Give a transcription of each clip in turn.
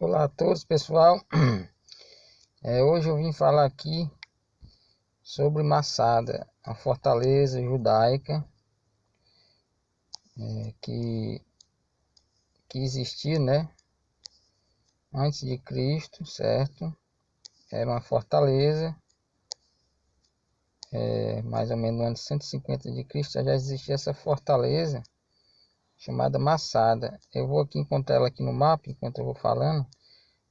Olá a todos, pessoal. Hoje eu vim falar aqui sobre Massada, a fortaleza judaica que existia, né, antes de Cristo, certo? Era uma fortaleza, mais ou menos no ano 150 de Cristo já existia essa fortaleza chamada Massada. Eu vou aqui encontrar ela aqui no mapa enquanto eu vou falando.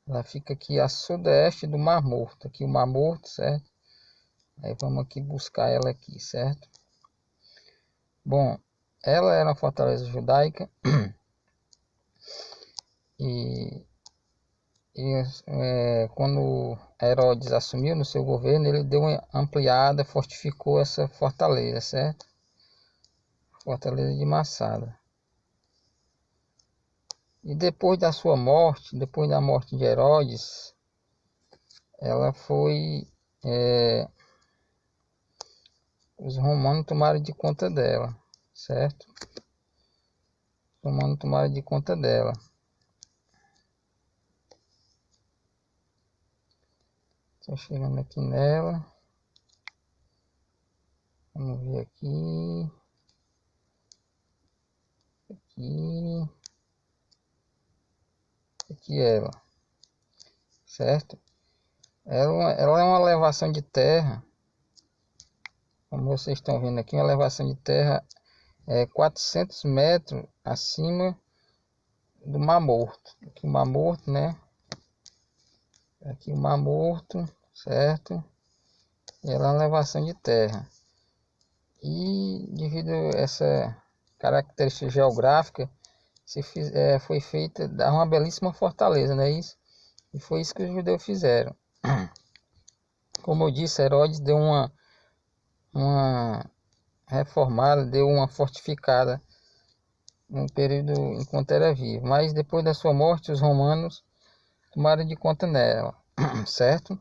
Ela fica aqui a sudeste do Mar Morto, aqui o Mar Morto, certo? Aí vamos aqui buscar ela aqui, certo? Bom, ela era uma fortaleza judaica e, quando Herodes assumiu no seu governo, ele deu uma ampliada, fortificou essa fortaleza, certo? Fortaleza de Massada. E depois da sua morte, depois da morte de Herodes, ela foi... os romanos tomaram de conta dela, certo? Os romanos tomaram de conta dela. Estou chegando aqui nela. Vamos ver aqui. Aqui ela, certo? Ela é uma elevação de terra, como vocês estão vendo aqui, uma elevação de terra 400 metros acima do Mar Morto. Aqui o Mar Morto, né? Aqui o Mar Morto, certo? E ela é uma elevação de terra. E devido a essa característica geográfica, foi feita uma belíssima fortaleza, não é isso? E foi isso que os judeus fizeram. Como eu disse, Herodes deu uma reformada, deu uma fortificada no período enquanto era vivo. Mas depois da sua morte, os romanos tomaram de conta nela, certo?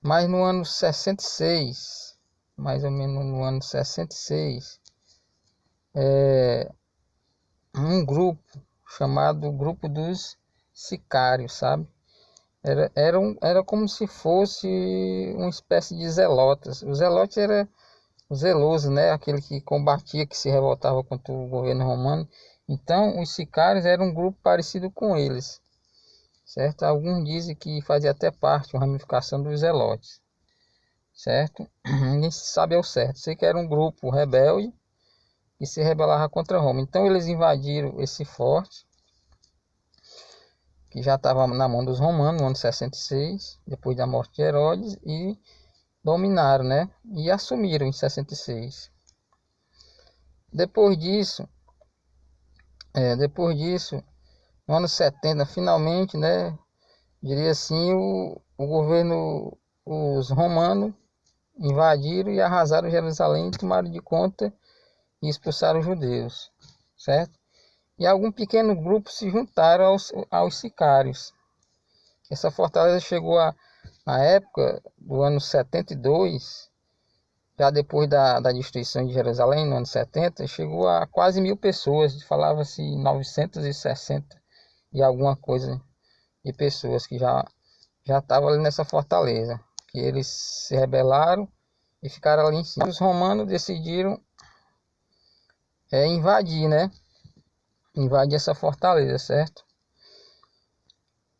Mas no ano 66, mais ou menos no ano 66, um grupo chamado Grupo dos Sicários, sabe? Era como se fosse uma espécie de zelotas. Os zelotes era o zeloso, né? Aquele que combatia, que se revoltava contra o governo romano. Então, os sicários eram um grupo parecido com eles, certo? Alguns dizem que fazia até parte, uma ramificação dos zelotes, certo? Ninguém sabe ao certo. Sei que era um grupo rebelde que se rebelava contra Roma. Então, eles invadiram esse forte, que já estava na mão dos romanos no ano 66, depois da morte de Herodes, e dominaram, né? E assumiram em 66. Depois disso, no ano 70, finalmente, né? Diria assim, o governo, os romanos invadiram e arrasaram Jerusalém, tomaram de conta e expulsaram os judeus, certo? E algum pequeno grupo se juntaram aos sicários. Essa fortaleza chegou na época do ano 72, já depois da destruição de Jerusalém, no ano 70, chegou a quase 1.000 pessoas. Falava-se 960 e alguma coisa de pessoas que já estavam ali nessa fortaleza, que eles se rebelaram e ficaram ali em cima. Os romanos decidiram invadir, né? Invadir essa fortaleza, certo?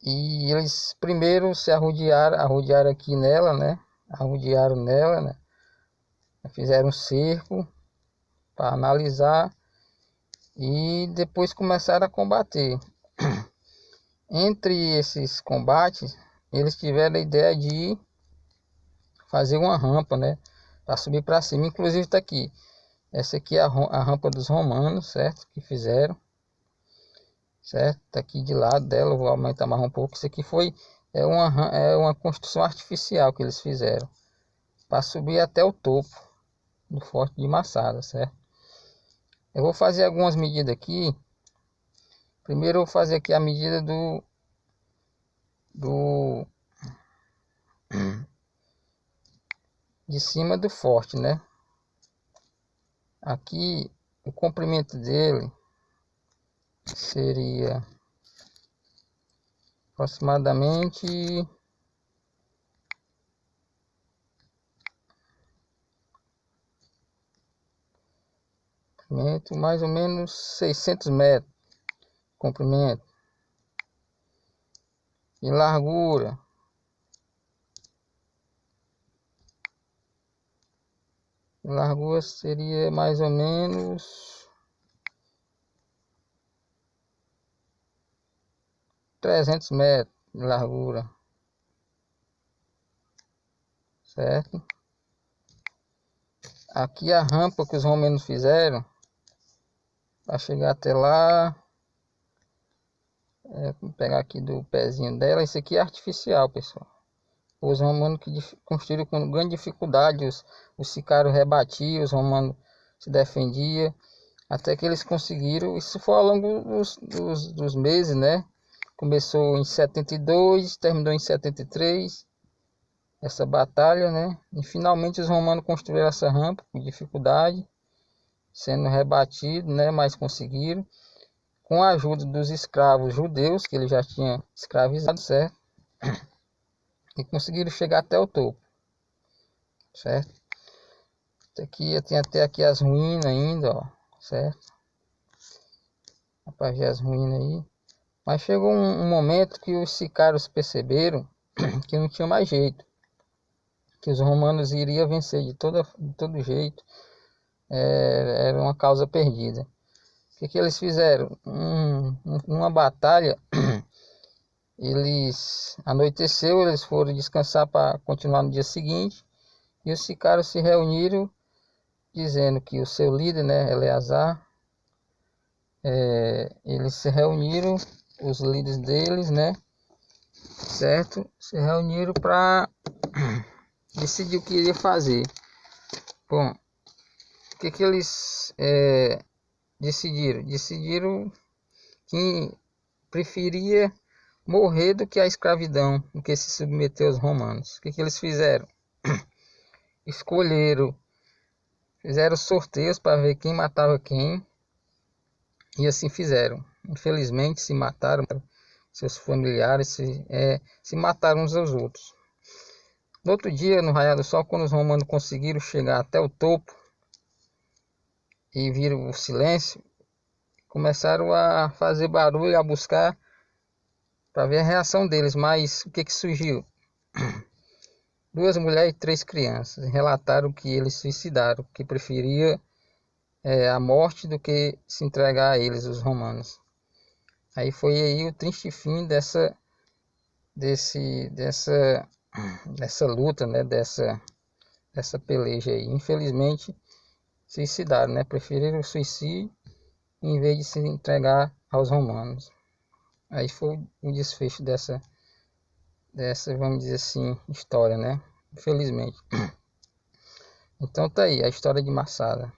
E eles primeiro se arrodearam aqui nela, né? Arrodearam nela, né? Fizeram um cerco para analisar e depois começaram a combater. Entre esses combates, eles tiveram a ideia de fazer uma rampa, né? Para subir para cima. Inclusive está aqui. Essa aqui é a rampa dos romanos, certo? Que fizeram. Certo? Tá aqui de lado dela. Eu vou aumentar mais um pouco. Isso aqui é uma construção artificial que eles fizeram para subir até o topo do Forte de Massada, certo? Eu vou fazer algumas medidas aqui. Primeiro eu vou fazer aqui a medida de cima do forte, né? Aqui o comprimento dele seria aproximadamente mais ou menos 600 metros de comprimento e largura seria mais ou menos 300 metros de largura, certo? Aqui a rampa que os romanos fizeram para chegar até lá, vou pegar aqui do pezinho dela. Isso aqui é artificial, pessoal. Os romanos que construíram com grande dificuldade, os sicários rebatiam, os romanos se defendiam, até que eles conseguiram. Isso foi ao longo dos meses, né? Começou em 72, terminou em 73, essa batalha, né? E finalmente os romanos construíram essa rampa com dificuldade, sendo rebatido, né? Mas conseguiram, com a ajuda dos escravos judeus que ele já tinha escravizado, certo? E conseguiram chegar até o topo, certo? Aqui tem até aqui as ruínas ainda, ó, certo? Dá pra ver as ruínas aí. Mas chegou um momento que os sicários perceberam que não tinha mais jeito, que os romanos iriam vencer de todo jeito, era uma causa perdida. O que eles fizeram? Numa batalha, eles anoiteceu, eles foram descansar para continuar no dia seguinte, e os sicários se reuniram, dizendo que o seu líder, né, Eleazar, eles se reuniram, os líderes deles, né, certo? Se reuniram para decidir o que iria fazer. Bom, o que eles decidiram? Decidiram que preferia morrer do que a escravidão, do que se submeter aos romanos. O que eles fizeram? Fizeram sorteios para ver quem matava quem, e assim fizeram. Infelizmente se mataram, seus familiares se mataram uns aos outros. No outro dia, no raiar do sol, quando os romanos conseguiram chegar até o topo e viram o silêncio, começaram a fazer barulho, a buscar para ver a reação deles. Mas o que surgiu? 2 mulheres e 3 crianças. Relataram que eles suicidaram, que preferia a morte do que se entregar a eles, os romanos. Aí foi aí o triste fim dessa luta, né? Dessa peleja aí. Infelizmente suicidaram, né? Preferiram o suicídio em vez de se entregar aos romanos. Aí foi o desfecho dessa, vamos dizer assim, história, né? Infelizmente. Então tá aí a história de Massada.